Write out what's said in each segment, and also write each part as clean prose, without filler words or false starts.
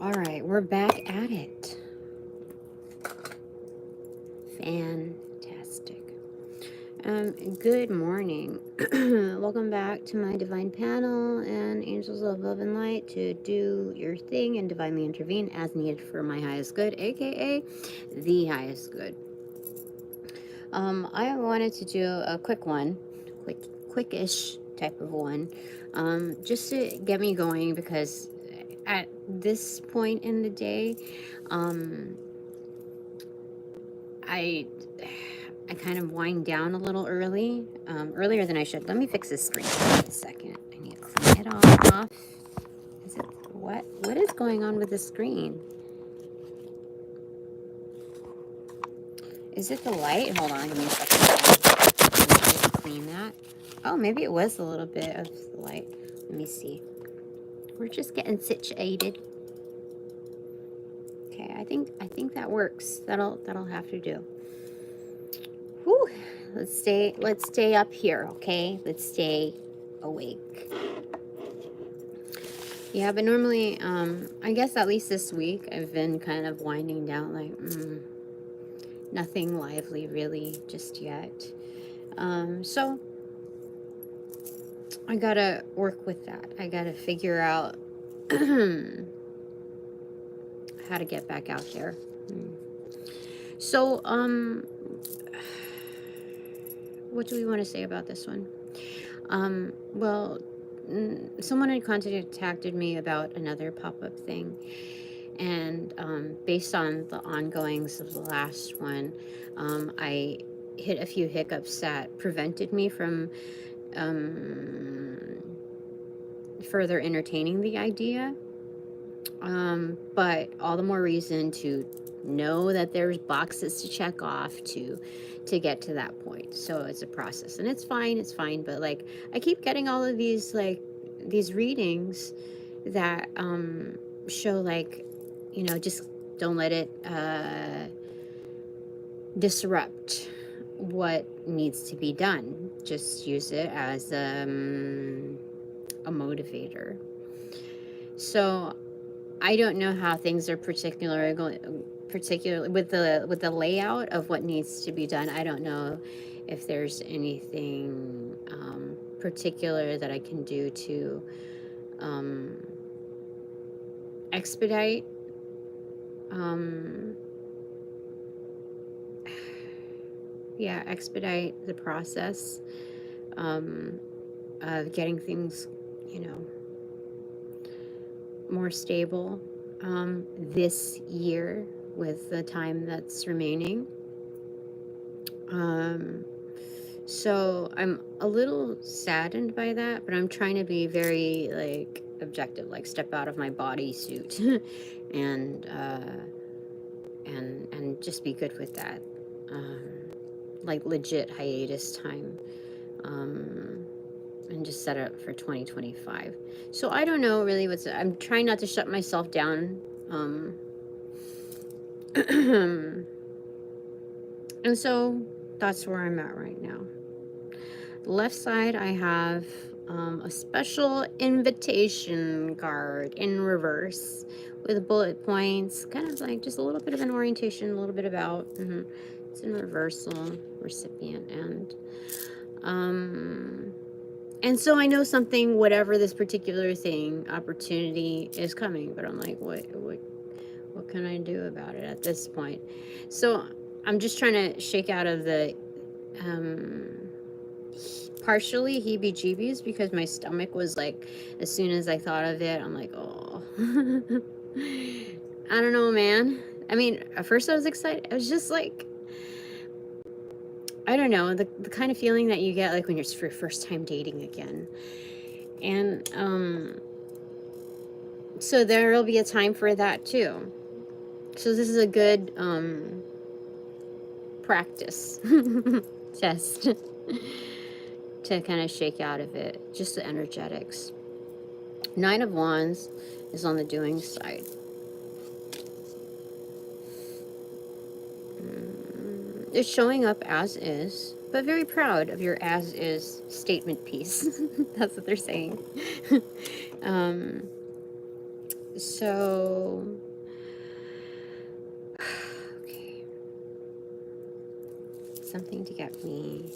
All right, we're back at it. Fantastic. Good morning. Welcome back to my divine panel and angels of love and light to do your thing and divinely intervene as needed for my highest good, aka the highest good. I wanted to do a quick one, quickish type of one, just to get me going because at this point in the day, I kind of wind down a little earlier than I should. Let me fix this screen for a second. I need to clean it off. Is it what is going on with the screen? Is it the light? Hold on, give me a second. Clean that. Oh, maybe it was a little bit of the light. Let me see. We're just getting situated. Okay, I think that works. That'll have to do. Whew. Let's stay up here, okay? Let's stay awake. Yeah, but normally, I guess at least this week, I've been kind of winding down, like, nothing lively really just yet. So I gotta work with that. I gotta figure out how to get back out there. So, what do we want to say about this one? Well, someone had contacted me about another pop-up thing, and based on the ongoings of the last one, I hit a few hiccups that prevented me from further entertaining the idea, but all the more reason to know that there's boxes to check off to get to that point. So it's a process, and it's fine, but like I keep getting all of these these readings that show, like, you know, just don't let it disrupt what needs to be done. Just use it as a motivator. So I don't know how things are particularly with the layout of what needs to be done. I don't know if there's anything particular that I can do to expedite expedite the process of getting things, you know, more stable this year with the time that's remaining. So I'm a little saddened by that, but I'm trying to be very like objective, like step out of my bodysuit and just be good with that. Like legit hiatus time. And just set it up for 2025. So I don't know really I'm trying not to shut myself down. And so that's where I'm at right now. The left side, I have a special invitation card in reverse with bullet points, kind of like just a little bit of an orientation, a little bit about. It's in reversal, recipient, and so I know something, whatever this particular thing, opportunity is coming, but I'm like, what can I do about it at this point? So I'm just trying to shake out of the partially heebie-jeebies, because my stomach was like, as soon as I thought of it, I'm like, oh. I don't know, man. I mean, at first I was excited. I was just like, I don't know, the kind of feeling that you get like when you're for your first time dating again. And so there'll be a time for that too. So this is a good practice test to kind of shake out of it, just the energetics. 9 of Wands is on the doing side. It's showing up as is, but very proud of your as is statement piece. That's what they're saying. So, okay, something to get me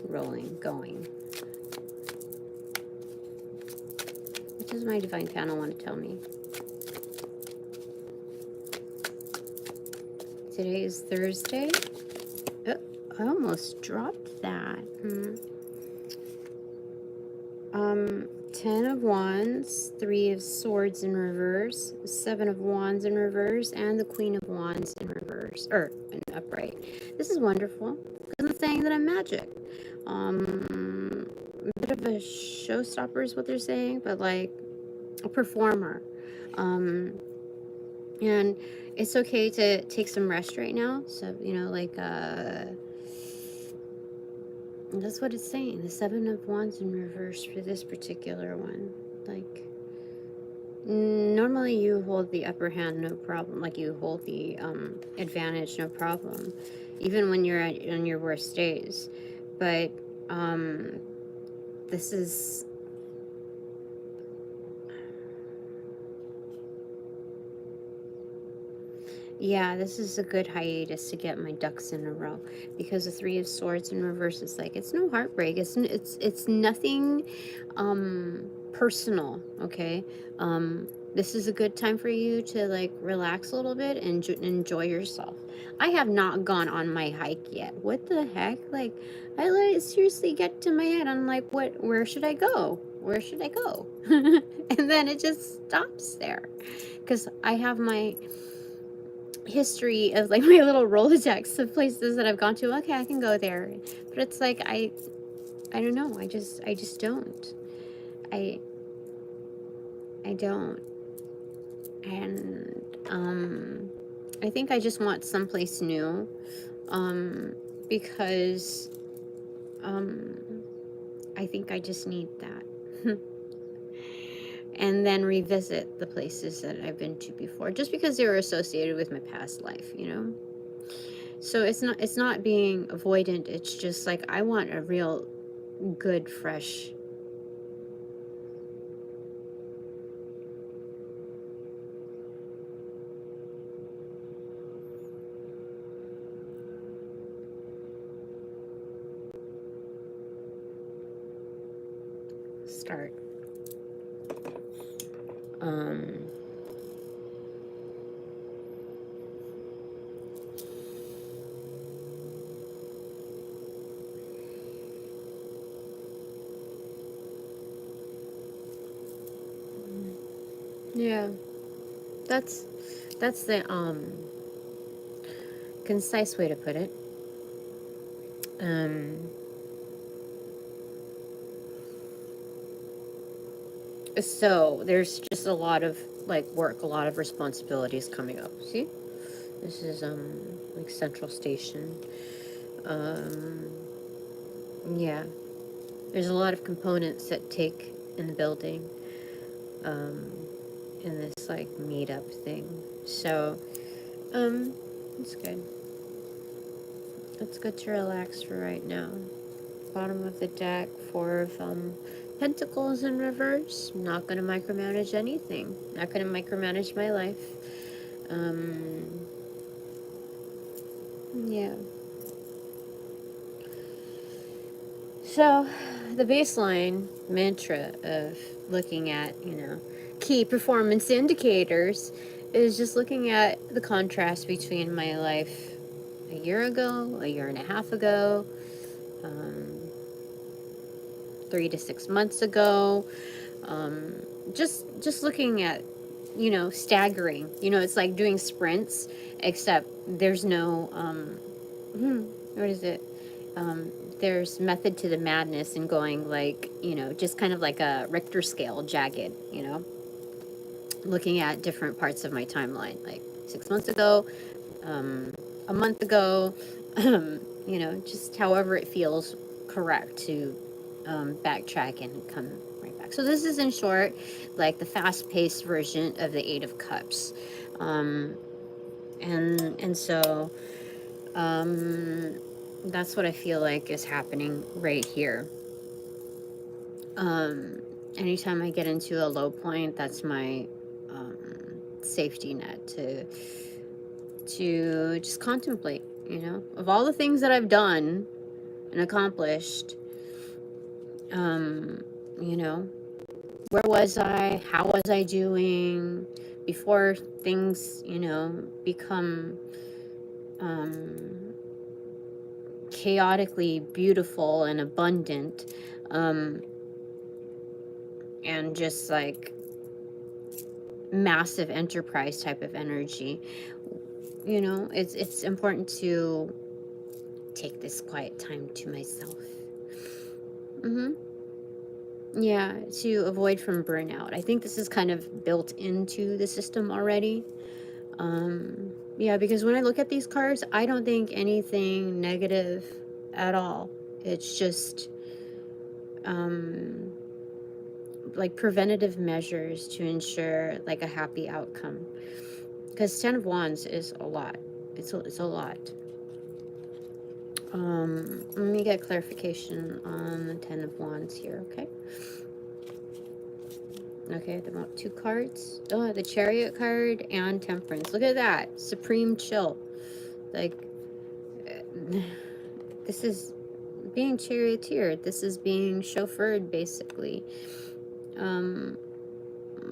rolling, going. What does my divine panel want to tell me? Today is Thursday. Oh, I almost dropped that. 10 of Wands, 3 of Swords in reverse, 7 of Wands in reverse, and the Queen of Wands in reverse, or in upright. This is wonderful, because I'm saying that I'm magic. A bit of a showstopper is what they're saying, but like a performer. And it's okay to take some rest right now. So, you know, like, that's what it's saying. The 7 of Wands in reverse for this particular one. Like, normally you hold the upper hand, no problem. Like, you hold the advantage, no problem. Even when you're on your worst days. But, this is... Yeah, this is a good hiatus to get my ducks in a row, because the 3 of Swords in reverse is like, it's no heartbreak. It's nothing personal, okay? This is a good time for you to like relax a little bit and enjoy yourself. I have not gone on my hike yet. What the heck? Like, I let it seriously get to my head. I'm like, where should I go? Where should I go? And then it just stops there, because I have my history of like my little Rolodex of places that I've gone to. Okay, I can go there, but it's like I don't know. I just don't. I don't, and I think I just want someplace new, because I think I just need that. And then revisit the places that I've been to before, just because they were associated with my past life, you know? So it's not being avoidant, it's just like I want a real good, fresh start. Yeah, that's the concise way to put it. So there's just a lot of like work, a lot of responsibilities coming up. See, this is like Central Station. Yeah, there's a lot of components that take in the building, in this like meetup thing. So it's good. It's good to relax for right now. Bottom of the deck, 4 of Pentacles in reverse. I'm not going to micromanage anything. Not going to micromanage my life. Yeah. So, the baseline mantra of looking at, you know, key performance indicators is just looking at the contrast between my life a year ago, a year and a half ago, 3 to 6 months ago. Just looking at, you know, staggering. You know, it's like doing sprints, except there's no, what is it? There's method to the madness and going like, you know, just kind of like a Richter scale, jagged, you know, looking at different parts of my timeline, like 6 months ago, a month ago, you know, just however it feels correct to backtrack and come right back. So this is in short like the fast-paced version of the 8 of Cups, and so that's what I feel like is happening right here. anytime I get into a low point, that's my safety net to just contemplate, you know, of all the things that I've done and accomplished. You know, where was I? How was I doing before things, you know, become chaotically beautiful and abundant, and just like massive enterprise type of energy. You know, it's important to take this quiet time to myself. Yeah, to avoid from burnout. I think this is kind of built into the system already. Yeah, because when I look at these cards, I don't think anything negative at all. It's just like preventative measures to ensure like a happy outcome. Because 10 of Wands is a lot. It's a lot. Let me get clarification on the 10 of Wands here, okay? Okay, they want 2 cards. Oh, the Chariot card and Temperance. Look at that. Supreme chill. Like, this is being charioteered. This is being chauffeured, basically.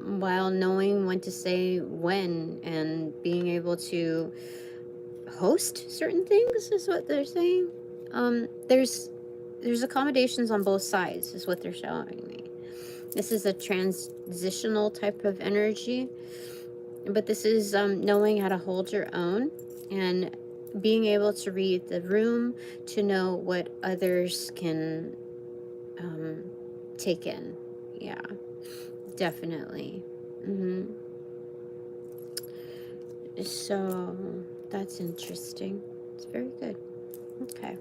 While knowing when to say when and being able to host certain things is what they're saying. There's accommodations on both sides is what they're showing me. This is a transitional type of energy, but this is knowing how to hold your own and being able to read the room to know what others can take in. Yeah, definitely. So that's interesting. It's very good. Okay.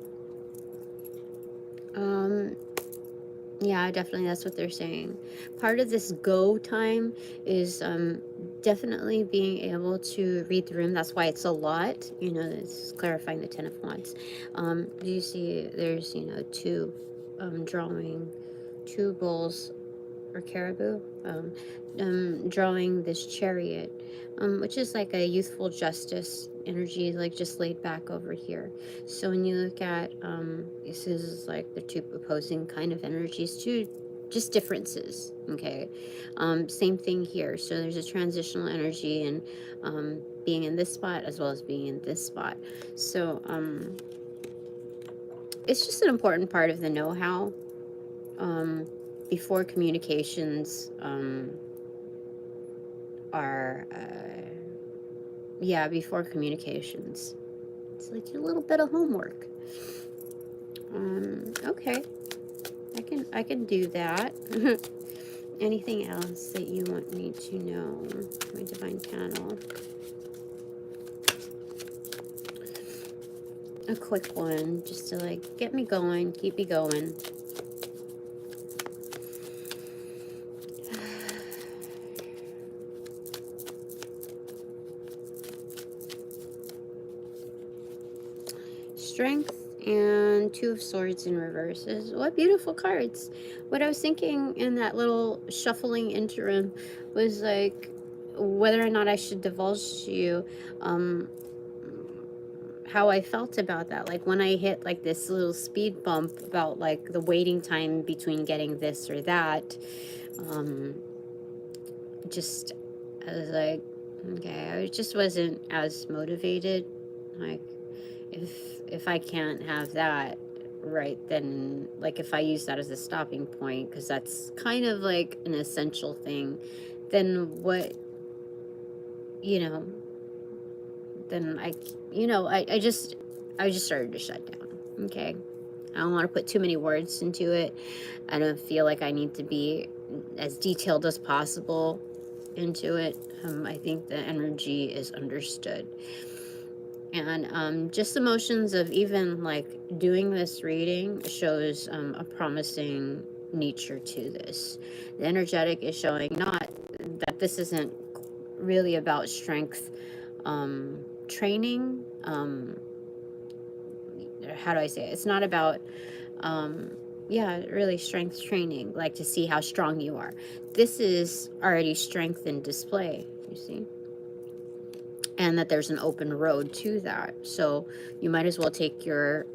Yeah, definitely that's what they're saying. Part of this go time is definitely being able to read the room. That's why it's a lot. You know, it's clarifying the 10 of Wands. Do you see there's, you know, 2 drawing 2 bulls or caribou, drawing this chariot, which is like a youthful justice energy, like just laid back over here. So when you look at, this is like the 2 opposing kind of energies, 2 just differences, okay? Same thing here. So there's a transitional energy and being in this spot as well as being in this spot. So it's just an important part of the know-how. Before communications before communications. It's like a little bit of homework. Okay. I can do that. Anything else that you want me to know? My divine panel. A quick one, just to like get me going, keep me going. Strength and 2 of Swords in reverses. What beautiful cards. What I was thinking in that little shuffling interim was like whether or not I should divulge to you how I felt about that. Like when I hit like this little speed bump about like the waiting time between getting this or that, just I was like, okay, I just wasn't as motivated. Like if I can't have that, right, then like if I use that as a stopping point, because that's kind of like an essential thing, then what, you know, then I just started to shut down. Okay, I don't want to put too many words into it. I don't feel like I need to be as detailed as possible into it. I think the energy is understood. And just emotions of even like doing this reading shows a promising nature to this. The energetic is showing not that this isn't really about strength training. How do I say it? It's not about yeah, really strength training, like to see how strong you are. This is already strength in display, you see, and that there's an open road to that. So you might as well take your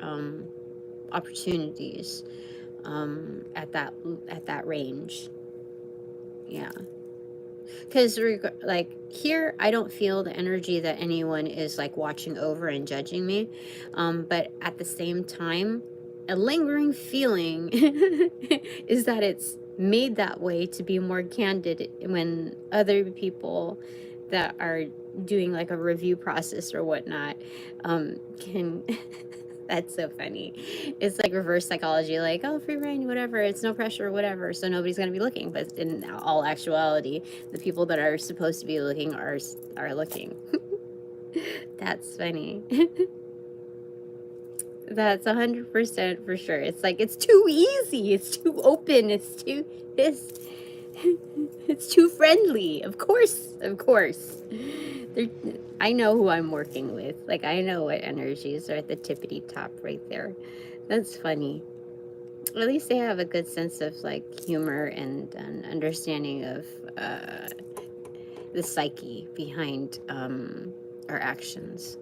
opportunities at that range. Yeah, because like here, I don't feel the energy that anyone is like watching over and judging me, but at the same time, a lingering feeling is that it's made that way to be more candid when other people that are doing like a review process or whatnot can that's so funny. It's like reverse psychology, like, oh, free reign, whatever, it's no pressure, whatever, so nobody's gonna be looking. But in all actuality, the people that are supposed to be looking are looking. That's funny. That's 100% for sure. It's like, it's too easy, it's too open, it's it's too friendly. Of course. I know who I'm working with. Like, I know what energies are at the tippity top right there. That's funny. At least they have a good sense of like humor and an understanding of the psyche behind our actions.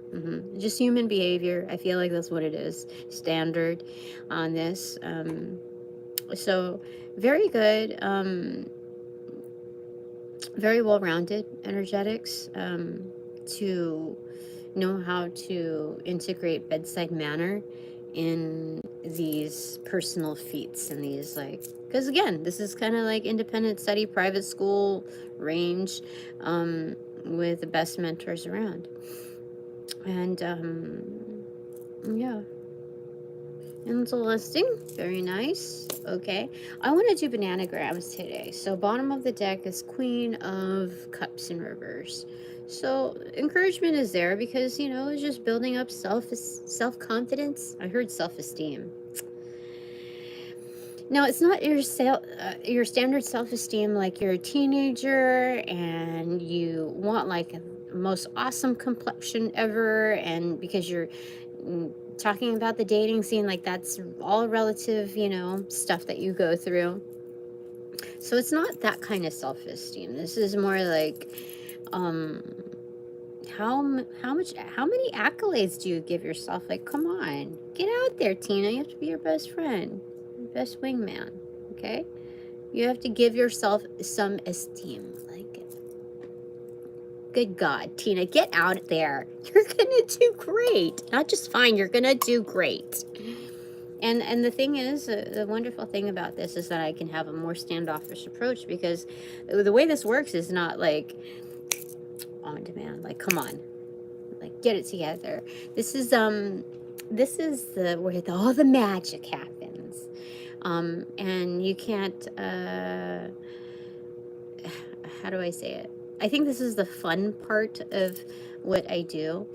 Just human behavior. I feel like that's what it is. Standard on this. So very good. Very well-rounded energetics to know how to integrate bedside manner in these personal feats and these like, because again, this is kind of like independent study, private school range with the best mentors around. And yeah. And the listing, very nice. Okay, I want to do bananagrams today. So bottom of the deck is Queen of Cups in reverse. So encouragement is there because, you know, it's just building up self-confidence. I heard self-esteem. Now, it's not your standard self-esteem like you're a teenager and you want like the most awesome complexion ever, and because you're talking about the dating scene, like that's all relative, you know, stuff that you go through. So it's not that kind of self-esteem. This is more like how many accolades do you give yourself? Like, come on, get out there, Tina. You have to be your best friend, your best wingman. Okay, you have to give yourself some esteem. Like, good God, Tina, get out there. You're gonna do great. Not just fine, you're gonna do great. And the thing is, the wonderful thing about this is that I can have a more standoffish approach, because the way this works is not like on demand. Like, come on, like, get it together. This is the where all the magic happens, and you can't. How do I say it? I think this is the fun part of what I do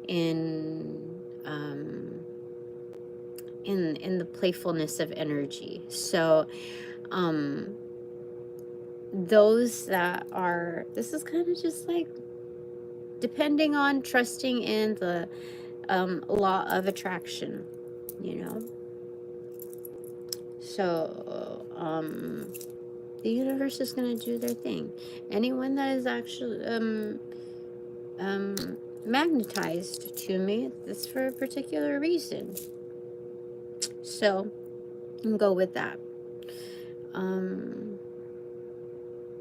in the playfulness of energy. So those that are, this is kind of just like depending on trusting in the law of attraction, you know. So the universe is going to do their thing. Anyone that is actually magnetized to me, that's for a particular reason. So go with that.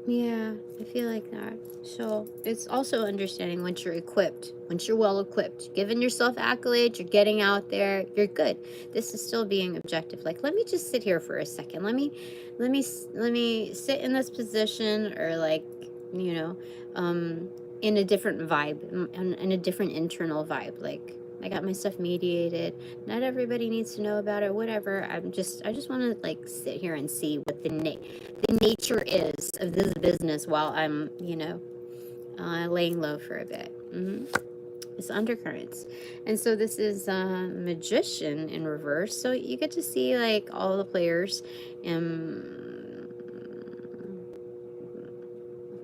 Yeah, I feel like that. So it's also understanding once you're equipped, once you're well equipped, giving yourself accolades, you're getting out there, you're good. This is still being objective. Like, let me just sit here for a second. Let me sit in this position, or like, you know, in a different vibe, in a different internal vibe. Like, I got my stuff mediated. Not everybody needs to know about it, whatever. I just want to like sit here and see what the nature is of this business while I'm, you know, laying low for a bit. It's undercurrents. And so this is Magician in reverse. So you get to see like all the players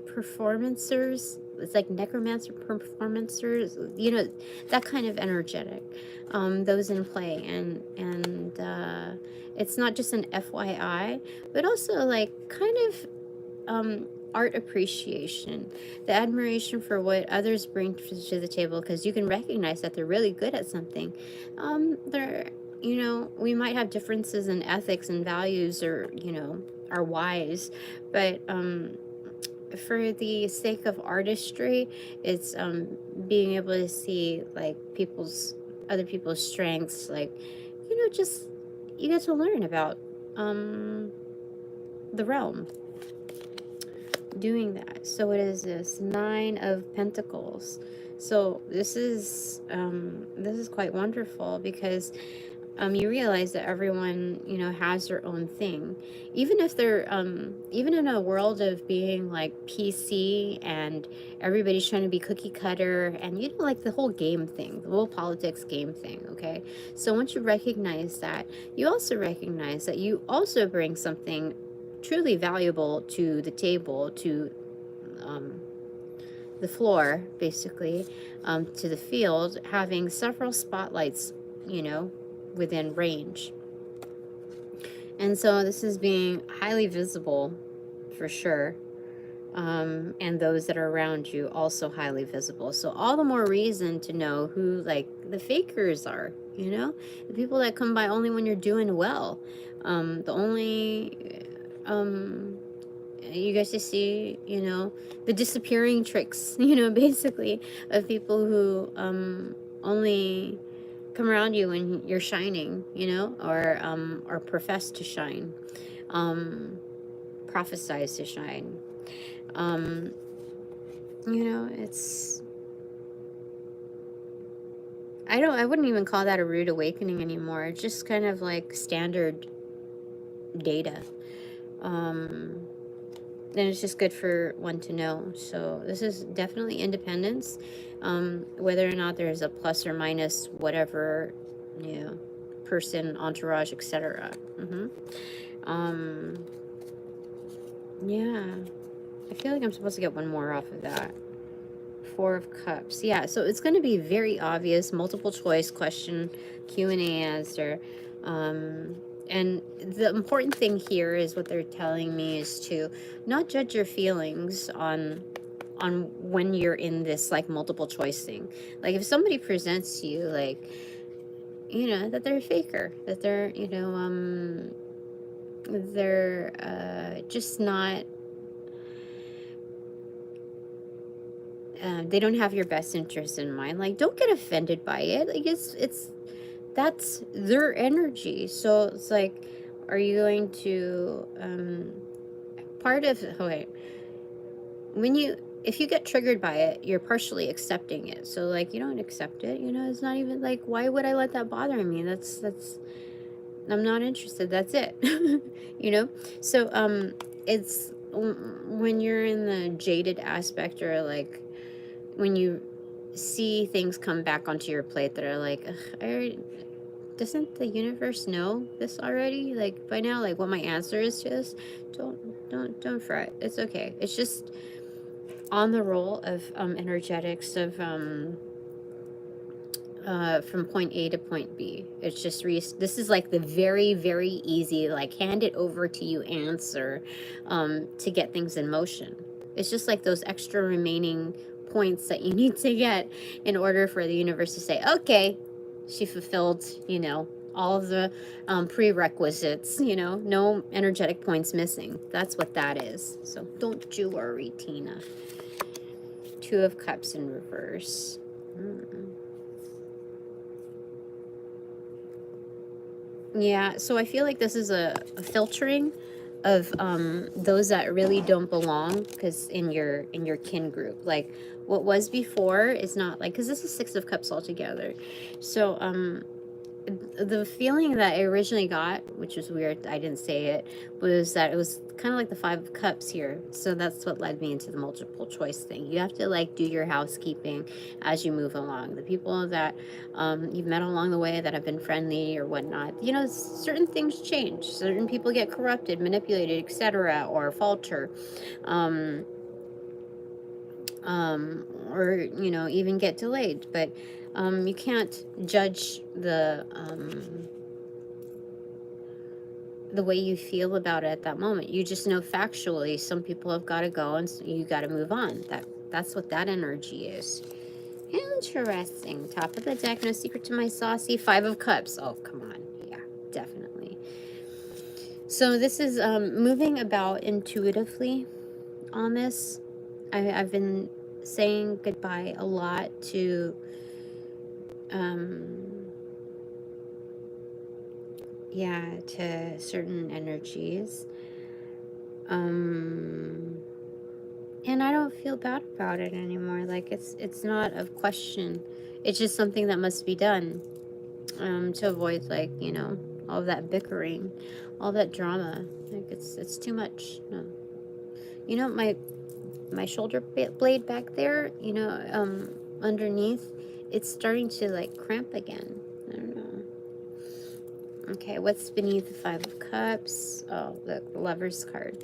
performancers it's like necromancer performancers, you know, that kind of energetic, those in play. And it's not just an FYI, but also like kind of art appreciation, the admiration for what others bring to the table, because you can recognize that they're really good at something. They're, you know, we might have differences in ethics and values, or, you know, our whys, but for the sake of artistry, it's being able to see like other people's strengths, like, you know, just you get to learn about the realm doing that. So what is this? 9 of Pentacles. So this is quite wonderful, because you realize that everyone, you know, has their own thing, even if they're even in a world of being like PC and everybody's trying to be cookie cutter, and, you know, like the whole game thing, the whole politics game thing. Okay, so once you recognize that, you also recognize that you also bring something truly valuable to the table, to the floor, basically, to the field, having several spotlights, you know, within range. And so this is being highly visible for sure, and those that are around you also highly visible. So all the more reason to know who like the fakers are, you know, the people that come by only when you're doing well, the only you guys to see, you know, the disappearing tricks, you know, basically, of people who only come around you when you're shining, you know, or profess to shine, prophesize to shine. You know, it's, I wouldn't even call that a rude awakening anymore. It's just kind of like standard data. And it's just good for one to know. So this is definitely independence, whether or not there's a plus or minus whatever, you know, person, entourage, etc. Yeah, I feel like I'm supposed to get one more off of that. 4 of Cups. Yeah, so it's going to be very obvious, multiple choice question, Q&A answer. And the important thing here is what they're telling me is to not judge your feelings on when you're in this like multiple choice thing. Like if somebody presents you like, you know, that they're a faker, that they're, you know, they're just not, they don't have your best interest in mind, like, don't get offended by it. Like it's that's their energy. So it's like, are you going to part of, okay, if you get triggered by it, you're partially accepting it. So like, you don't accept it, you know, it's not even like, why would I let that bother me? That's I'm not interested, that's it. You know, so it's when you're in the jaded aspect, or like when you see things come back onto your plate that are like, doesn't the universe know this already? Like by now, like what my answer is to this? Don't fret. It's okay. It's just on the roll of energetics of from point A to point B. It's just this is like the very, very easy, like hand it over to you answer to get things in motion. It's just like those extra remaining points that you need to get in order for the universe to say, okay, she fulfilled, you know, all of the prerequisites, you know, no energetic points missing. That's what that is. So don't you worry, Tina. 2 of Cups in reverse. Yeah, so I feel like this is a filtering of those that really don't belong, because in your kin group, like what was before is not like, because this is 6 of Cups altogether. So the feeling that I originally got, which was weird, I didn't say it, was that it was kind of like the 5 of Cups here. So that's what led me into the multiple choice thing. You have to like do your housekeeping as you move along. The people that you've met along the way that have been friendly or whatnot, you know, certain things change. Certain people get corrupted, manipulated, etc., or falter. or, you know, even get delayed. But you can't judge the way you feel about it at that moment. You just know factually some people have got to go and you got to move on. That's what that energy is. Interesting. Top of the deck, no secret to my saucy. 5 of Cups. Oh, come on. Yeah, definitely. So this is moving about intuitively on this. I've been saying goodbye a lot to yeah, to certain energies. And I don't feel bad about it anymore. Like it's not a question. It's just something that must be done. To avoid, like, you know, all that bickering, all that drama. Like it's too much. No. You know, my shoulder blade back there, you know, underneath, it's starting to like cramp again. I don't know. Okay, what's beneath the 5 of Cups? Oh, the Lover's card.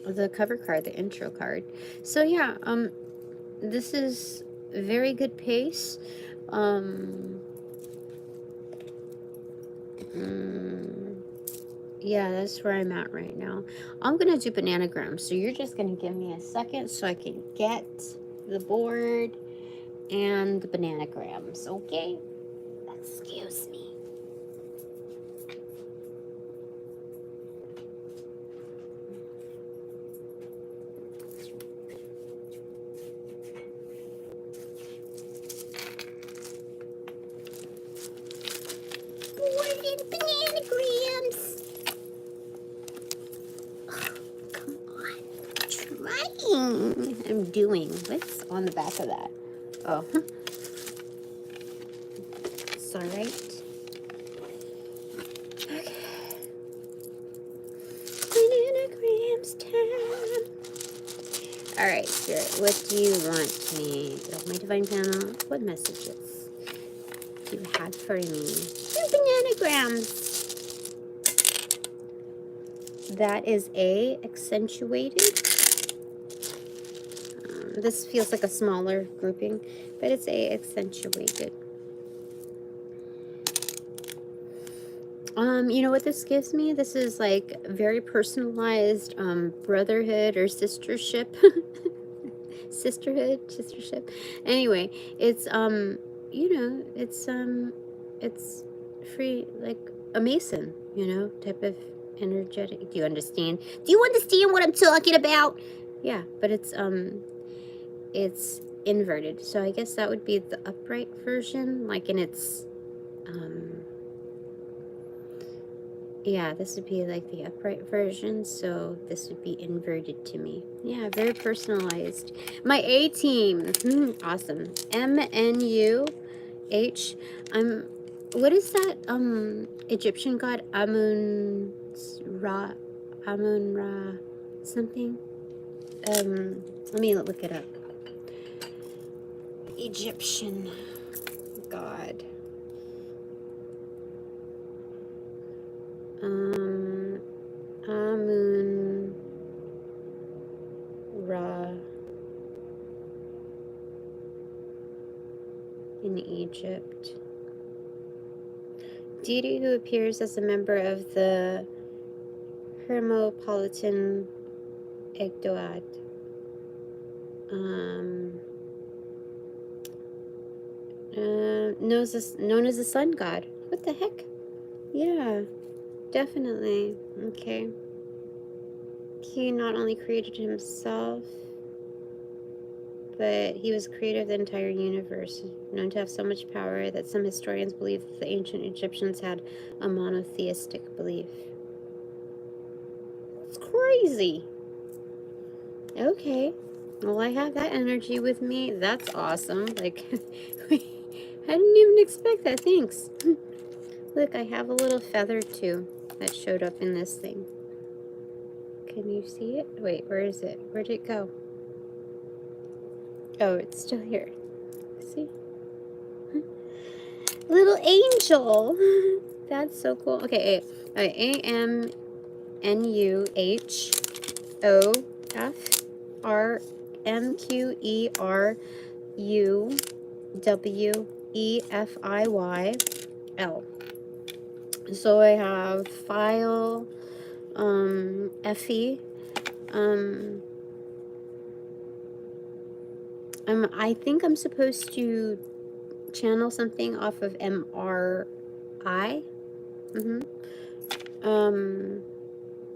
The cover card, the intro card. So yeah, this is very good pace. Yeah, that's where I'm at right now. I'm gonna do bananagrams, so you're just gonna give me a second so I can get the board and the bananagrams, okay? Excuse me. Board and bananagrams. Come on, trying. I'm doing. What's on the back of that? Oh, it's all right. Okay. Bananagrams time. All right, Spirit. What do you want me? Oh, my divine panel. What messages do you have for me? Bananagrams. That is A, accentuated. This feels like a smaller grouping, but it's A, accentuated. You know what this gives me? This is like very personalized brotherhood or sistership. Sistership. Anyway, it's you know, it's free, like a Mason, you know, type of energetic. Do you understand? Do you understand what I'm talking about? Yeah, but it's inverted. So I guess that would be the upright version, like in its yeah, this would be like the upright version, so this would be inverted to me. Yeah, very personalized. My A team, awesome. MNUH. What is that Egyptian god? Amun-Ra something? Let me look it up. Egyptian god. Amun-Ra in Egypt. Deity who appears as a member of the Hermopolitan Egdoad. Known as the sun god. What the heck? Yeah. Definitely. Okay. He not only created himself, but he was creator of the entire universe, known to have so much power that some historians believe that the ancient Egyptians had a monotheistic belief. It's crazy. Okay. Well, I have that energy with me. That's awesome. Like, I didn't even expect that. Thanks. Look, I have a little feather too that showed up in this thing. Can you see it? Wait, where is it? Where'd it go? Oh, it's still here. See? Little angel. That's so cool. Okay, AMNUHOF. MQERUWEFIYL. So I have file, Effie, I think I'm supposed to channel something off of MREYE.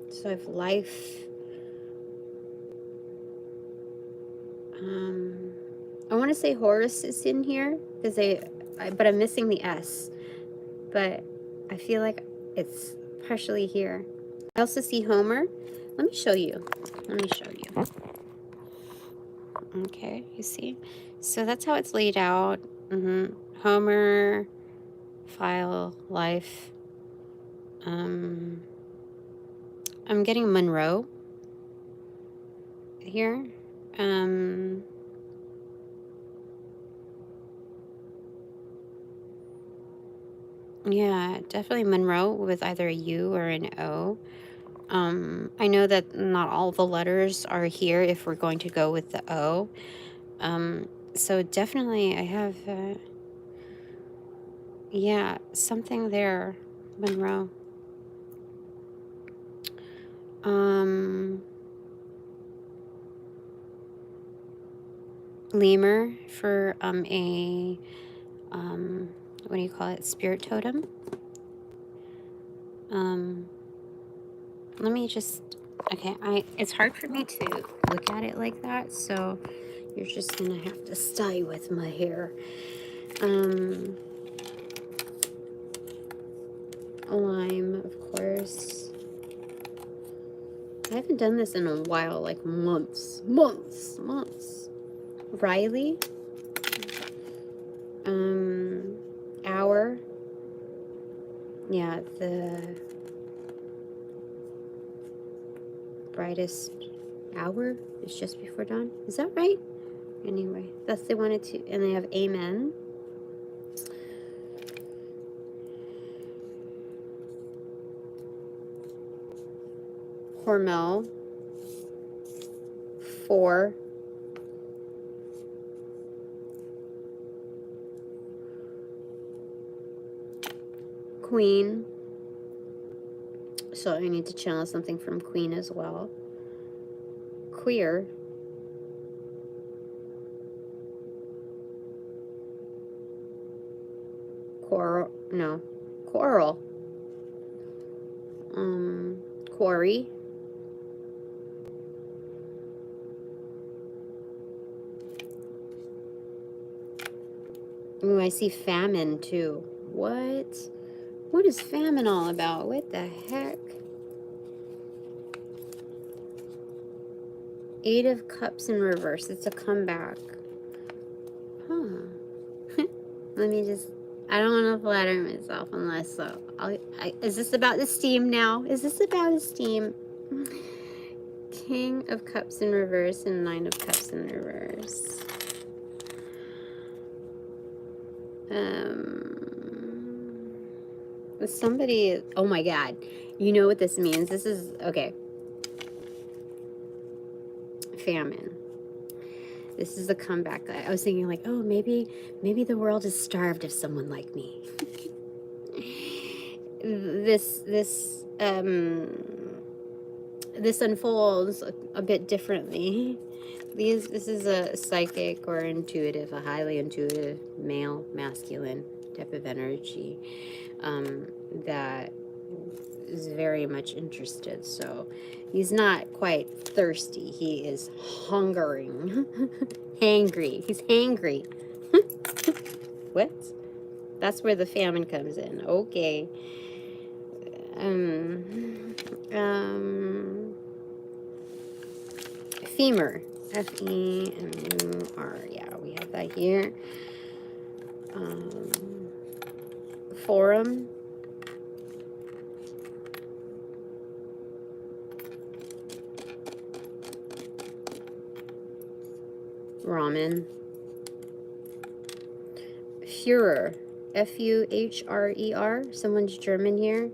So I have life. I want to say Horus is in here because but I'm missing the S. But I feel like it's partially here. I also see Homer. Let me show you. Okay, you see? So that's how it's laid out. Homer, file, life. I'm getting Monroe here. Yeah, definitely Monroe with either a U or an O. I know that not all the letters are here if we're going to go with the O. So definitely I have, yeah, something there, Monroe. Lemur for what do you call it? Spirit totem. Let me just, okay, it's hard for me to look at it like that, so you're just gonna have to stay with my hair. Lime, of course. I haven't done this in a while, like months. Riley. Hour. Yeah, the brightest hour is just before dawn. Is that right? Anyway, that's they wanted to, and they have Amen. Hormel. 4. Queen. So I need to channel something from Queen as well. Queer. Coral. No. Coral. Quarry. Ooh, I see famine too. What? What is famine all about? What the heck? 8 of Cups in reverse. It's a comeback. Huh. Let me just, I don't want to flatter myself unless so. Is this about the steam now? Is this about the steam? King of Cups in reverse and 9 of Cups in reverse. Somebody, oh my God. You know what this means? This is, okay. Famine. This is a comeback. I was thinking like, oh, maybe the world is starved of someone like me. This unfolds a bit differently. This is a psychic or intuitive, a highly intuitive male, masculine type of energy that is very much interested. So he's not quite thirsty. He is hungering. Hangry. He's hangry. What? That's where the famine comes in. Okay. Femur. Femur. Yeah, we have that here. Forum. Ramen. Führer. Fuhrer. Someone's German here.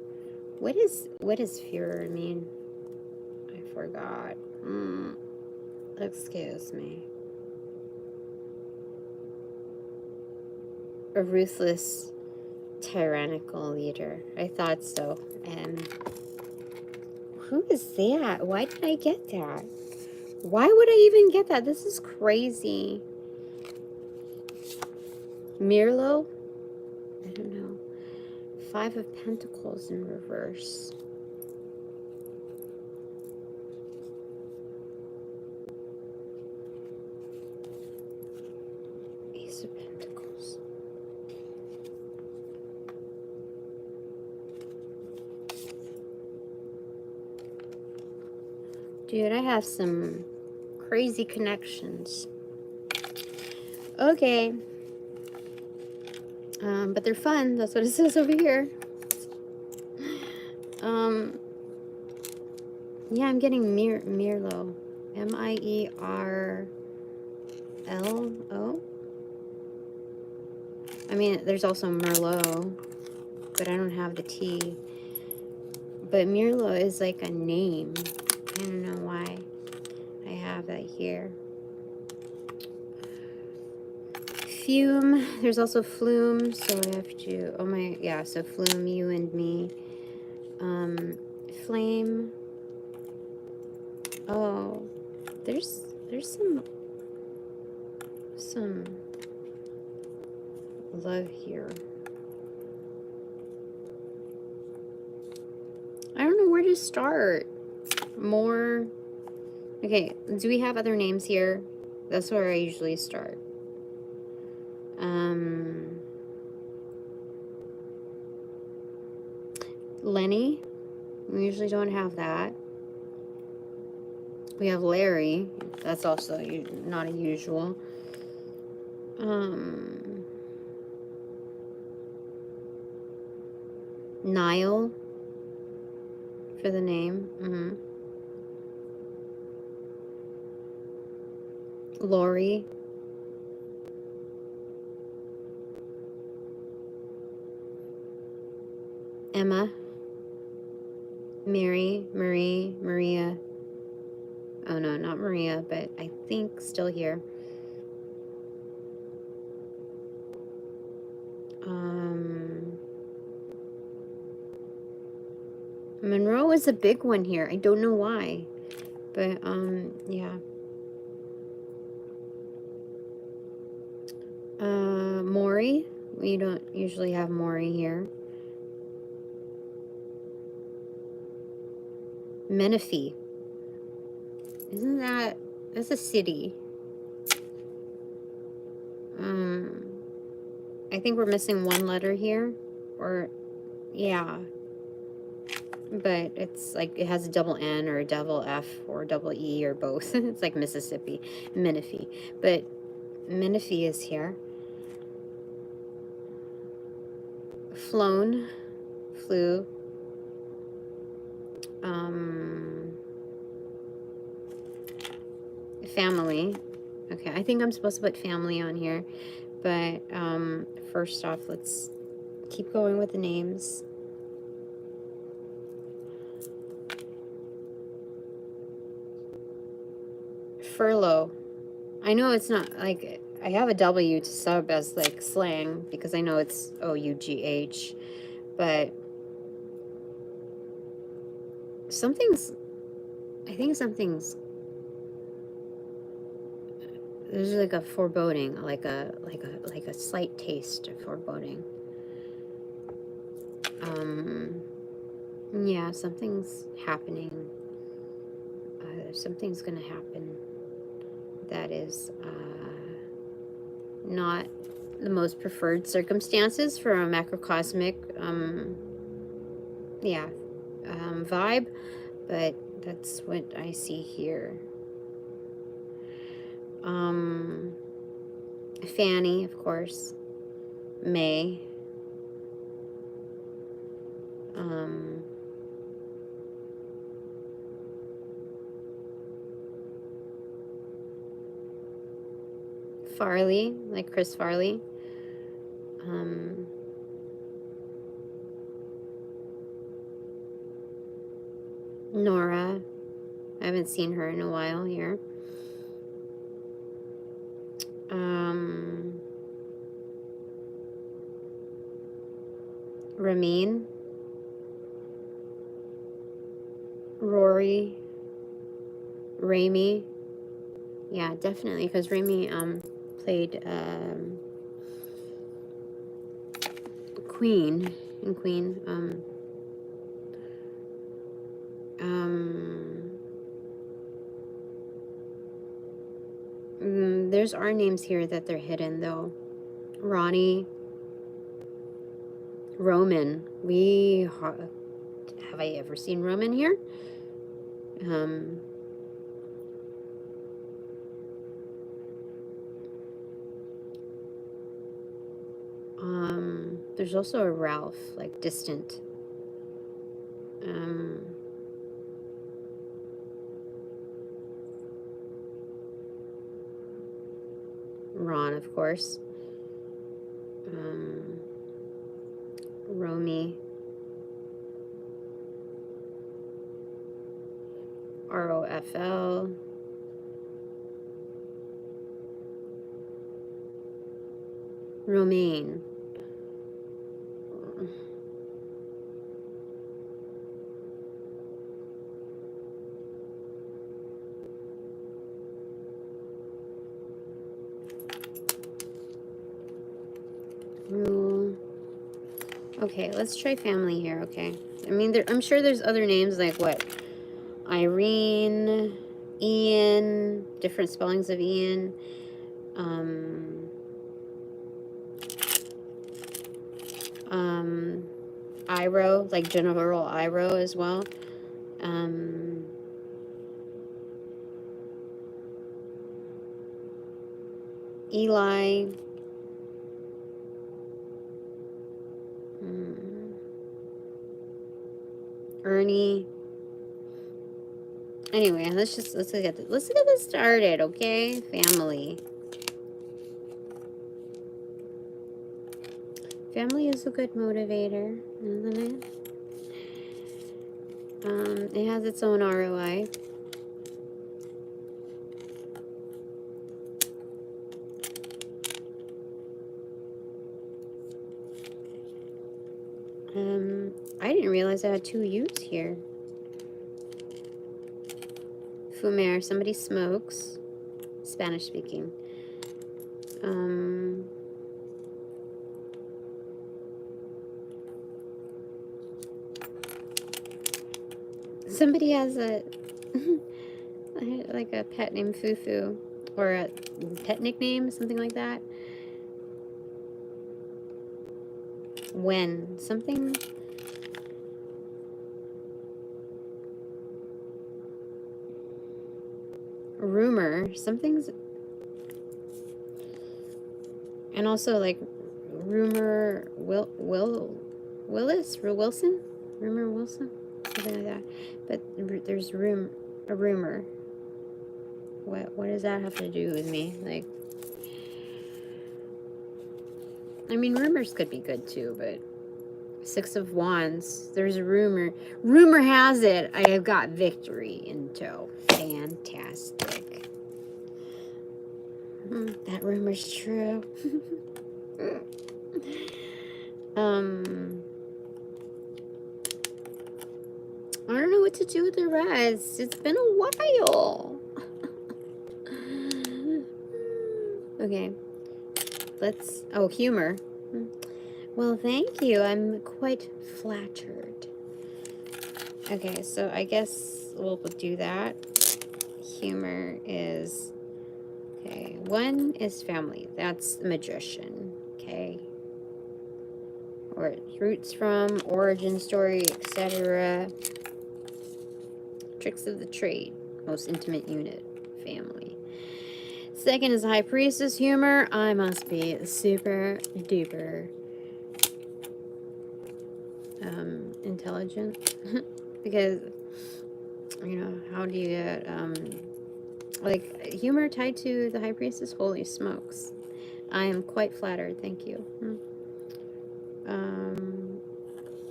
What does Führer mean? I forgot. Excuse me. A ruthless, tyrannical leader. I thought so. And who is that? Why did I get that? Why would I even get that? This is crazy. Mirlo? I don't know. 5 of Pentacles in reverse. Ace of Pentacles. Dude, I have some crazy connections. Okay. But they're fun. That's what it says over here. Yeah, I'm getting Mirlo. M-I-E-R-L-O. I mean, there's also Merlot, but I don't have the T. But Mirlo is like a name. I don't know why I have that here. Fume. There's also Flume, so I have to... Oh my... Yeah, so Flume, you and me. Flame. Oh, there's some love here. I don't know where to start. More. Okay, do we have other names here? That's where I usually start. Lenny. We usually don't have that. We have Larry. That's also not a usual. Niall for the name. Lori. Emma. Mary, Marie, Maria. Oh no, not Maria, but I think still here. Monroe is a big one here. I don't know why, but yeah. Maury. We don't usually have Maury here. Menifee. Isn't that's a city. I think we're missing one letter here, or yeah. But it's like it has a double N or a double F or a double E or both. It's like Mississippi, Menifee. But Menifee is here. Flown, flew. Family. Okay, I think I'm supposed to put family on here. But first off, let's keep going with the names. Furlough. I know it's not like I have a W to sub as like slang because I know it's O-U-G-H, but I think something's there's like a foreboding, like a slight taste of foreboding. Yeah, something's happening. Something's gonna happen that is not the most preferred circumstances for a macrocosmic vibe, but that's what I see here. Fanny, of course. May. Farley, like Chris Farley. Nora. I haven't seen her in a while here. Ramin, Rory, Raimi. Yeah, definitely, because Raimi played Queen in Queen. There's our names here that they're hidden though. Ronnie, Roman. Have I ever seen Roman here? There's also a Ralph, like distant. Ron, of course. Romy. ROFL. Romaine. Rule. Okay, let's try family here, okay? I mean, I'm sure there's other names like what? Irene, Ian, different spellings of Ian. Iro, like General Iro as well. Eli. Ernie. Anyway, let's get this started, okay? Family. Family is a good motivator, isn't it? It has its own ROI. I didn't realize I had 2 U's here. Fumer, somebody smokes. Spanish speaking. Somebody has a like a pet named Fufu, or a pet nickname, something like that. When something. Rumor, something's. And also like rumor Wilson? Rumor Wilson? Something like that. But there's a rumor. What does that have to do with me? Like, I mean, rumors could be good too, but 6 of Wands, there's a rumor. Rumor has it I have got victory in tow. Fantastic. That rumor's true. I don't know what to do with the rest. It's been a while. Okay. Oh, humor. Well, thank you. I'm quite flattered. Okay, so I guess we'll do that. Humor is... Okay, 1 is family. That's the magician. Okay. Where it roots from, origin story, etc. Tricks of the trade. Most intimate unit. Family. 2nd is high priestess. Humor. I must be super duper intelligent. Because, you know, how do you get like humor tied to the high priestess? Holy smokes. I am quite flattered, thank you.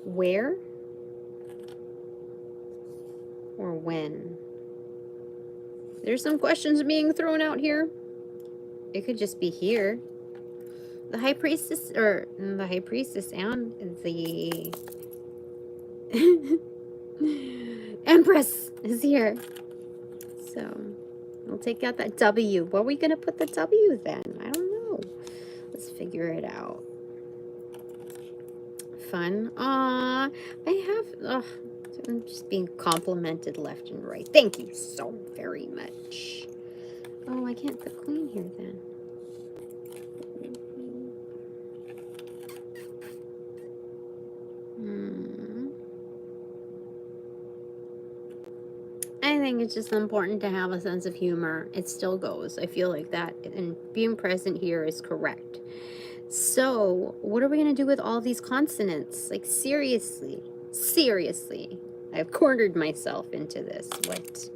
Where or when? There's some questions being thrown out here. It could just be here. The High Priestess, or the High Priestess and the Empress is here. So, we'll take out that W. Where are we going to put the W then? I don't know. Let's figure it out. Fun. Aww. I'm just being complimented left and right. Thank you so very much. Oh, I can't put Queen here then. I think it's just important to have a sense of humor. It still goes. I feel like that. And being present here is correct. So, what are we going to do with all these consonants? Like, seriously. Seriously. I've cornered myself into this. What?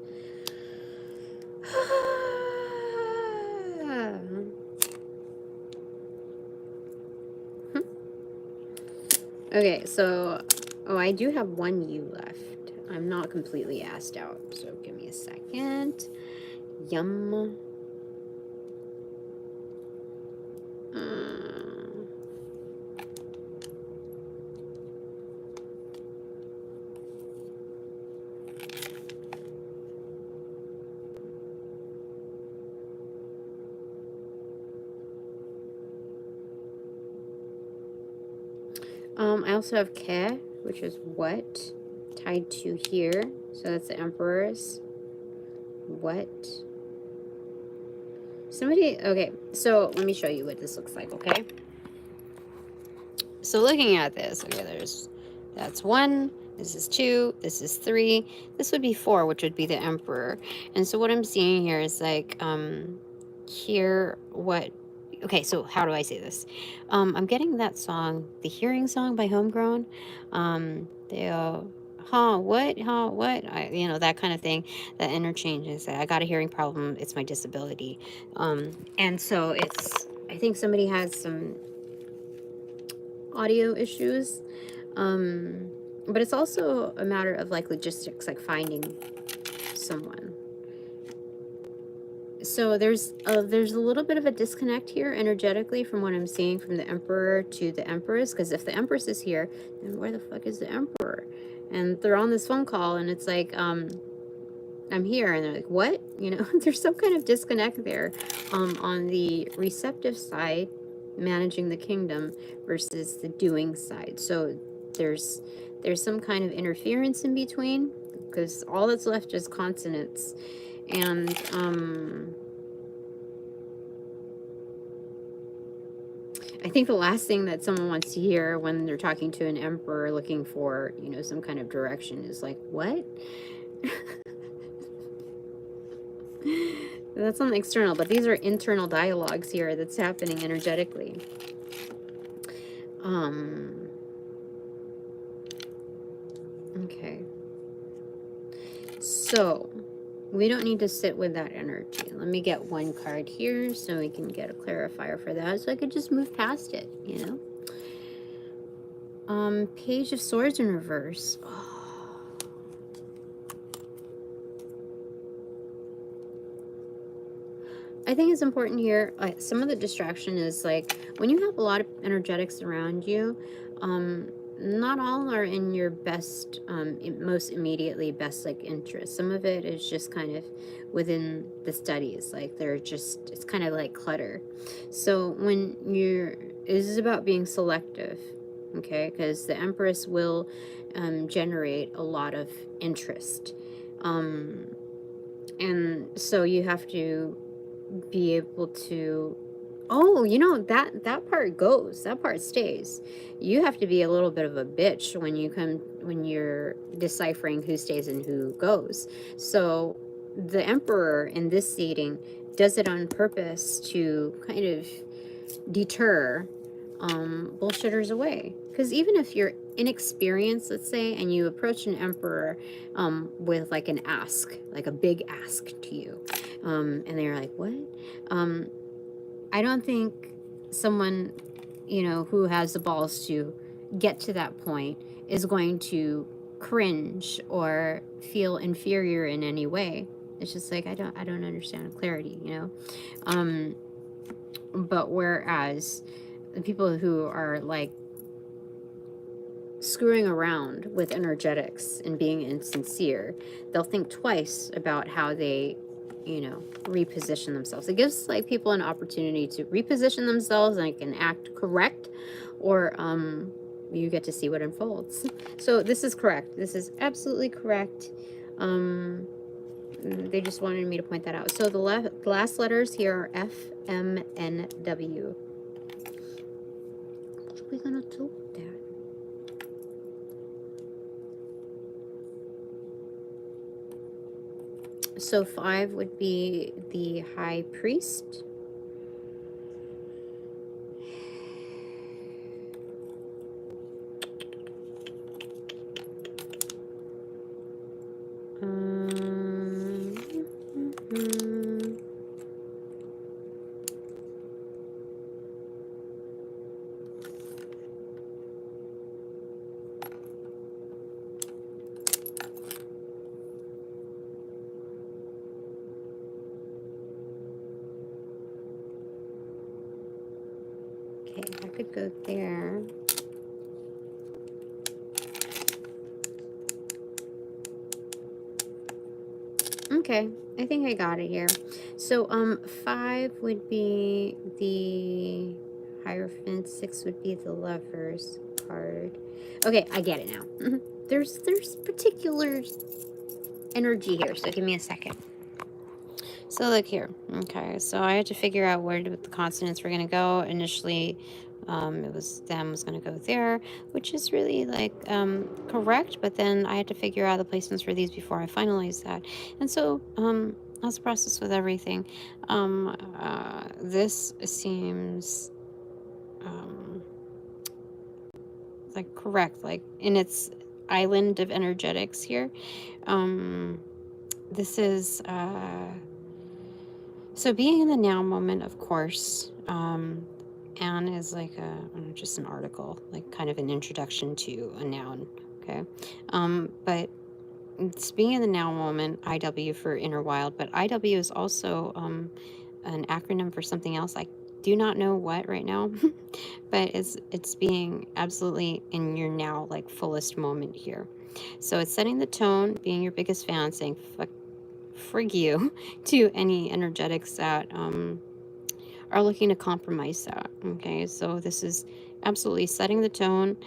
Okay, so... Oh, I do have one U left. I'm not completely assed out, so give me a second. Yum. I also have ke, which is what, tied to here. So that's the Emperor's. What? Somebody, okay, so let me show you what this looks like, okay? So looking at this, okay, that's 1, this is 2, this is 3, this would be 4, which would be the Emperor. And so what I'm seeing here is like, here, what, okay, so how do I say this? I'm getting that song, the Hearing song by Homegrown, what, you know, that kind of thing, that interchange is, I got a hearing problem, it's my disability. And so I think somebody has some audio issues, but it's also a matter of like logistics, like finding someone. So there's a little bit of a disconnect here energetically from what I'm seeing from the Emperor to the Empress, because if the Empress is here, then where the fuck is the Emperor? And they're on this phone call and it's like, I'm here, and they're like, what? You know, there's some kind of disconnect there, on the receptive side, managing the kingdom, versus the doing side. So there's some kind of interference in between, because all that's left is consonants. And I think the last thing that someone wants to hear when they're talking to an emperor looking for, you know, some kind of direction is like, what? That's something external, but these are internal dialogues here that's happening energetically. Okay. So, we don't need to sit with that energy. Let me get one card here so we can get a clarifier for that, so I could just move past it, you know? Page of Swords in reverse. Oh. I think it's important here, some of the distraction is like, when you have a lot of energetics around you, not all are in your best, most immediately best like interest. Some of it is just kind of within the studies, like it's kind of like clutter. So when this is about being selective, okay, because the Empress will generate a lot of interest, and so you have to be able to, oh, you know, that part goes, that part stays. You have to be a little bit of a bitch when you're deciphering who stays and who goes. So the Emperor in this seating does it on purpose to kind of deter bullshitters away. Because even if you're inexperienced, let's say, and you approach an Emperor with like an ask, like a big ask to you, and they're like, what? I don't think someone, you know, who has the balls to get to that point is going to cringe or feel inferior in any way. It's just like, I don't understand clarity, you know? But whereas the people who are like screwing around with energetics and being insincere, they'll think twice about how they, you know, reposition themselves. It gives like people an opportunity to reposition themselves and can act correct, or you get to see what unfolds. So this is correct. This is absolutely correct. They just wanted me to point that out. So the last letters here are F, M, N, W. What are we gonna do with that? So 5 would be the High Priest. Okay, I could go there. Okay, I think I got it here. So 5 would be the Hierophant, 6 would be the Lovers card. Okay, I get it now. There's particular energy here, so give me a second. So look here. Okay, so I had to figure out where the consonants were going to go. Initially, it was them was going to go there, which is really like correct, but then I had to figure out the placements for these before I finalized that. And so that's the process with everything. This seems like correct, like in its island of energetics here. This is so being in the now moment, of course. Anne is like just an article, like kind of an introduction to a noun, okay? But it's being in the now moment, IW for inner wild, but IW is also an acronym for something else. I do not know what right now, but it's being absolutely in your now, like fullest moment here. So it's setting the tone, being your biggest fan, saying frig you to any energetics that are looking to compromise that. Okay, so this is absolutely setting the tone.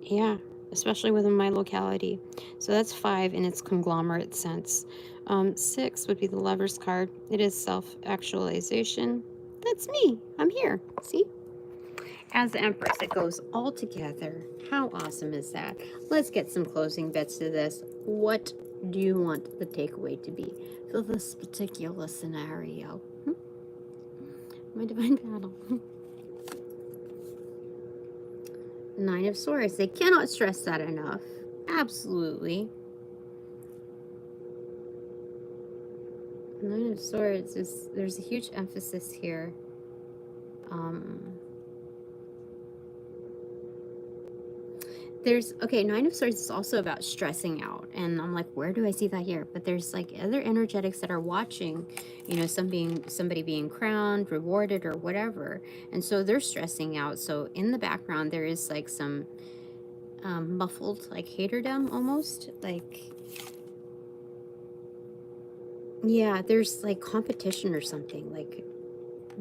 Yeah, especially within my locality. So that's 5 in its conglomerate sense. 6 would be the Lover's card. It is self-actualization. That's me. I'm here. See? As the Empress, it goes all together. How awesome is that? Let's get some closing bets to this. What do you want the takeaway to be for this particular scenario? My divine battle. 9 of Swords. They cannot stress that enough. Absolutely. 9 of Swords is, there's a huge emphasis here. There's, okay, 9 of Swords is also about stressing out. And I'm like, where do I see that here? But there's like other energetics that are watching, you know, somebody being crowned, rewarded, or whatever. And so they're stressing out. So in the background, there is like some muffled, like haterdom almost. Like, yeah, there's like competition or something. Like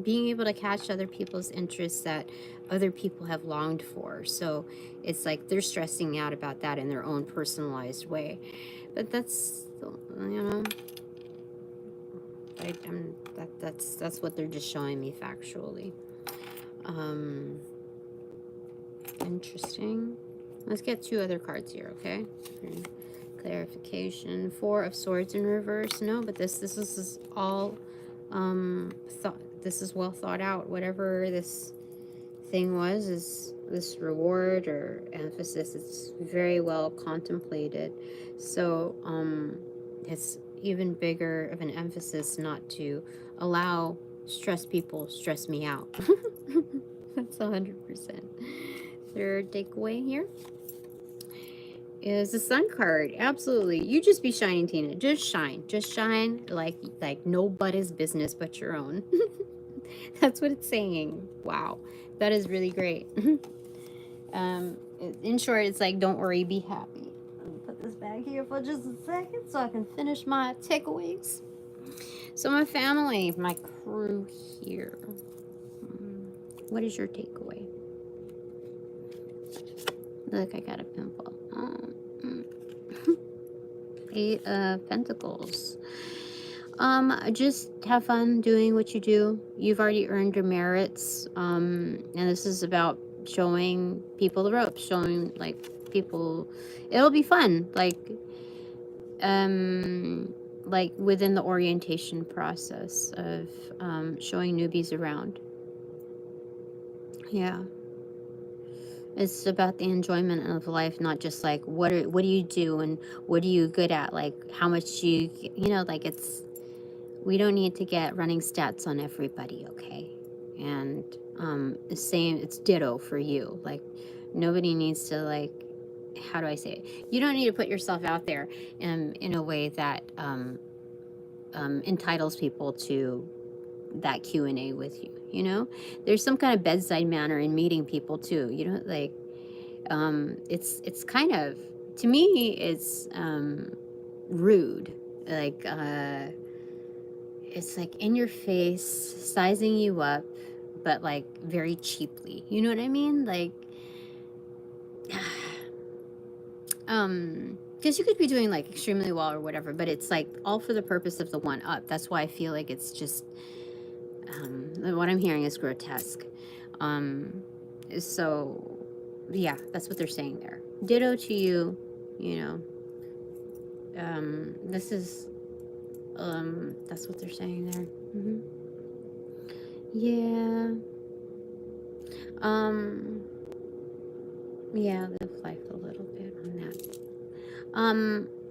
being able to catch other people's interests that other people have longed for. So it's like they're stressing out about that in their own personalized way. But that's, you know, that's what they're just showing me factually. Interesting. Let's get 2 other cards here, okay? Clarification. 4 of Swords in reverse. No, but this is all this is well thought out. Whatever this thing was, is this reward or emphasis, it's very well contemplated. So it's even bigger of an emphasis not to allow stressed people stress me out. That's 100%. Third takeaway here. is the Sun card. Absolutely. You just be shining, Tina. Just shine. Just shine like nobody's business but your own. That's what it's saying. Wow. That is really great. In short, it's like, don't worry, be happy. Let me put this back here for just a second so I can finish my takeaways. So my family, my crew here. What is your takeaway? Look, I got a pimple. Eight of Pentacles. Just have fun doing what you do. You've already earned your merits. And this is about showing people the ropes, showing like people, it'll be fun. Like within the orientation process of showing newbies around. Yeah. It's about the enjoyment of life, not just like what do you do and what are you good at, like how much you know, like it's, we don't need to get running stats on everybody, okay? And the same, it's ditto for you. Like nobody needs to, like, how do I say it? You don't need to put yourself out there in a way that entitles people to that Q&A with you, you know? There's some kind of bedside manner in meeting people too, you know, like it's kind of, to me, it's rude, like it's like in your face, sizing you up, but like very cheaply, you know what I mean? Like because you could be doing like extremely well or whatever, but it's like all for the purpose of the one up. That's why I feel like it's just what I'm hearing is grotesque. So yeah, that's what they're saying there. Ditto to you, you know. This is that's what they're saying there. Yeah. Yeah, live life a little bit on that.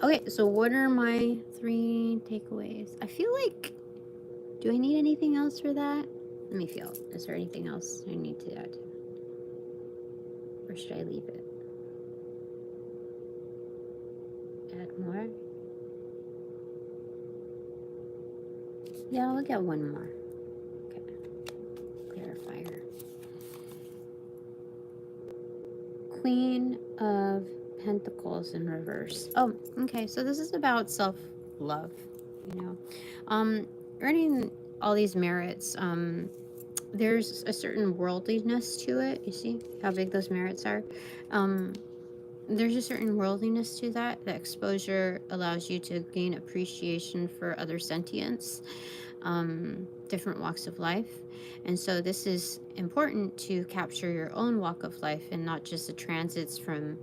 Okay, so what are my 3 takeaways? I feel like, do I need anything else for that? Let me feel. Is there anything else I need to add? Or should I leave it? Add more? Yeah, I'll get one more. Okay. Clarifier. Queen of Pentacles in reverse. Oh, okay. So this is about self-love, you know. Earning all these merits, there's a certain worldliness to it. You see how big those merits are? There's a certain worldliness to that. The exposure allows you to gain appreciation for other sentience, different walks of life. And so this is important to capture your own walk of life and not just the transits from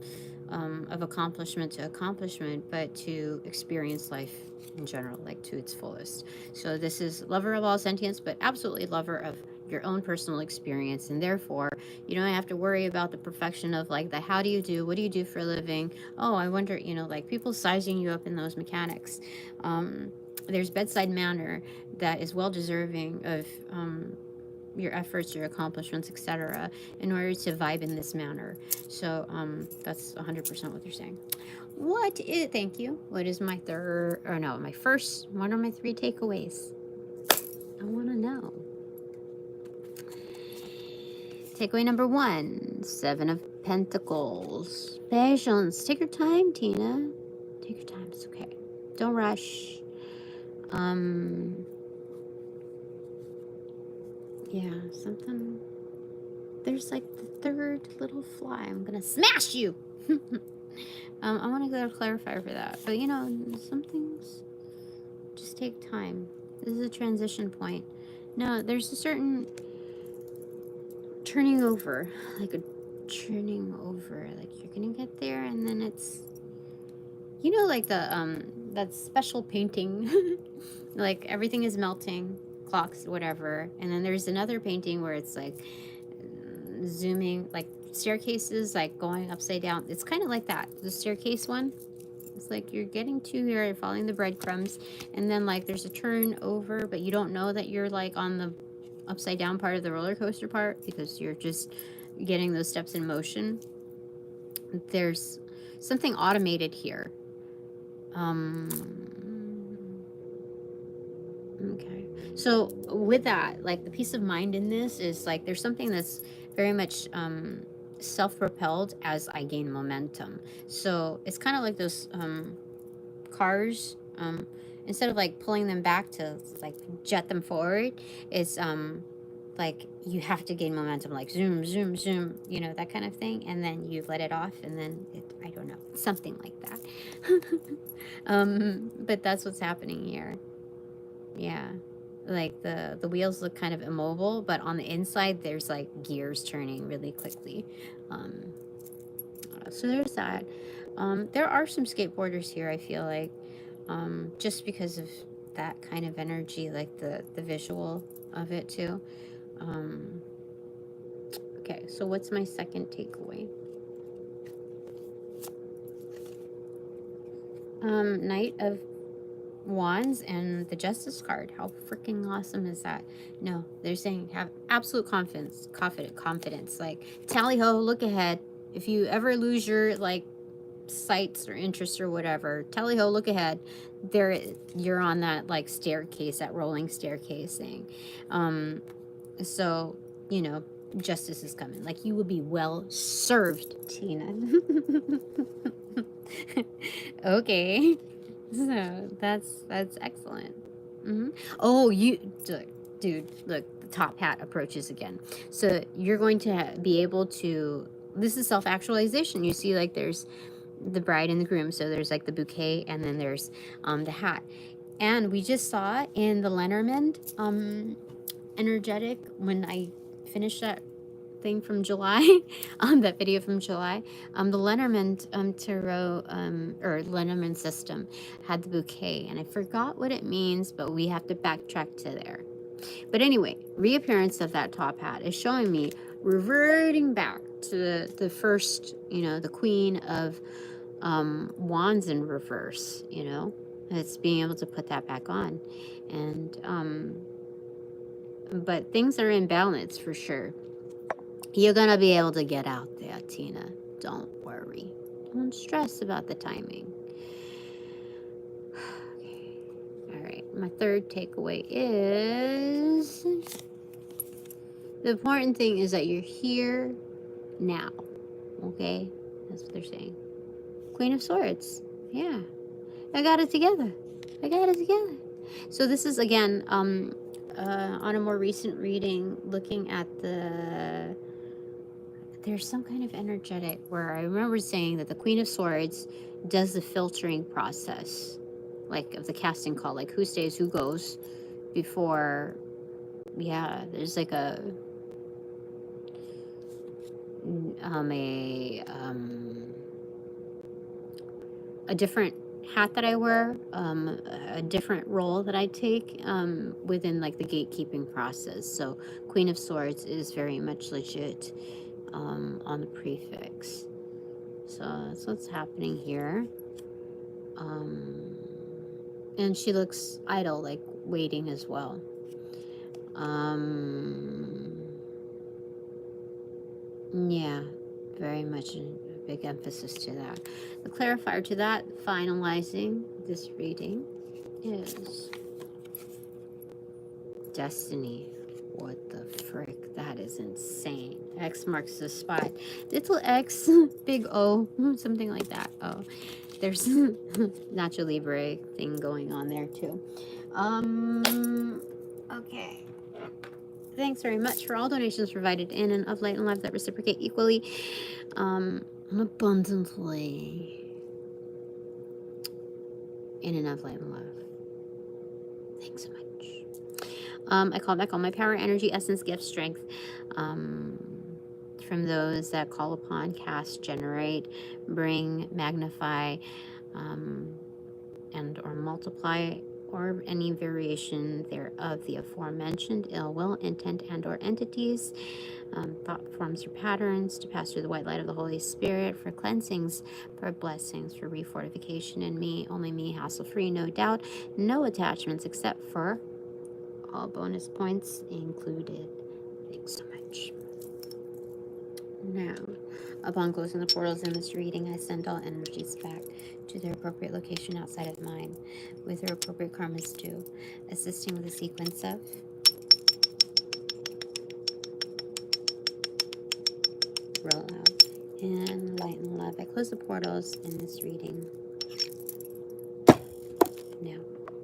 of accomplishment to accomplishment, but to experience life in general, like to its fullest. So this is lover of all sentience, but absolutely lover of your own personal experience, and therefore you don't have to worry about the perfection of like the how do you do, what do you do for a living, oh I wonder, you know, like people sizing you up in those mechanics. There's bedside manner that is well deserving of your efforts, your accomplishments, etc., in order to vibe in this manner. So that's 100% what they're saying. What is, thank you, what is my third, or no, my first, what are my 3 takeaways? I want to know. Takeaway number 1, 7 of Pentacles. Patience. Take your time, Tina. Take your time, it's okay. Don't rush. Yeah, something. There's like the 3rd little fly. I'm gonna smash you. I want to go to Clarified for that. But you know, some things just take time. This is a transition point. No, there's a certain turning over, like a turning over. Like you're gonna get there, and then it's, you know, like the that special painting, like everything is melting, clocks, whatever, and then there's another painting where it's like zooming, like staircases, like going upside down. It's kind of like that, the staircase one. It's like you're getting to, you're following the breadcrumbs, and then like there's a turn over, but you don't know that you're like on the upside down part of the roller coaster part because you're just getting those steps in motion. There's something automated here. Okay. So with that, like the peace of mind in this is like there's something that's very much self-propelled as I gain momentum. So it's kind of like those cars. Instead of like pulling them back to like jet them forward, it's like you have to gain momentum, like zoom, zoom, zoom, you know, that kind of thing, and then you let it off, and then I don't know, something like that. But that's what's happening here. Yeah, like the wheels look kind of immobile, but on the inside there's like gears turning really quickly. So there's that. There are some skateboarders here, I feel like, just because of that kind of energy, like the visual of it too. Okay, so what's my second takeaway? Knight of Wands and the Justice card. How freaking awesome is that? No, they're saying have absolute confidence. Like, tally ho, look ahead. If you ever lose your like sights or interests or whatever, tally ho, look ahead. There, you're on that like staircase, that rolling staircase thing. So you know, justice is coming. Like, you will be well served, Tina. Okay. So that's excellent. Oh, dude, look, the top hat approaches again. So you're going to be able to, this is self-actualization. You see, like, there's the bride and the groom. So there's like the bouquet, and then there's the hat. And we just saw in the Lenormand energetic, when I finished that thing from July, that video from July, the Lenormand tarot or Lenormand system had the bouquet, and I forgot what it means, but we have to backtrack to there. But anyway, reappearance of that top hat is showing me reverting back to the first, you know, the Queen of Wands in reverse, you know. It's being able to put that back on. And but things are in balance for sure. You're gonna be able to get out there, Tina. Don't worry. Don't stress about the timing. Okay. All right. My third takeaway is the important thing is that you're here now. Okay? That's what they're saying. Queen of Swords. Yeah. I got it together. I got it together. So this is, again, on a more recent reading, looking at the... There's some kind of energetic where I remember saying that the Queen of Swords does the filtering process, like of the casting call, like who stays, who goes, before, yeah, there's like a different hat that I wear, a different role that I take within like the gatekeeping process. So Queen of Swords is very much legit on the prefix. So that's what's happening here. And she looks idle, like waiting as well. Yeah, very much a big emphasis to that. The clarifier to that, finalizing this reading, is Destiny. What the frick? That is insane. X marks the spot. Little X, big O, something like that. Oh, there's Nacho Libre thing going on there too. Okay. Thanks very much for all donations provided in and of light and love that reciprocate equally and abundantly in and of light and love. Thanks so much. I call back all my power, energy, essence, gift, strength from those that call upon, cast, generate, bring, magnify, and or multiply, or any variation thereof the aforementioned ill will, intent, and or entities, thought forms or patterns, to pass through the white light of the Holy Spirit, for cleansings, for blessings, for refortification in me, only me, hassle-free, no doubt, no attachments except for all bonus points included. Thanks so much. Now, upon closing the portals in this reading, I send all energies back to their appropriate location outside of mine, with their appropriate karmas due, assisting with a sequence of real love and light and love. I close the portals in this reading.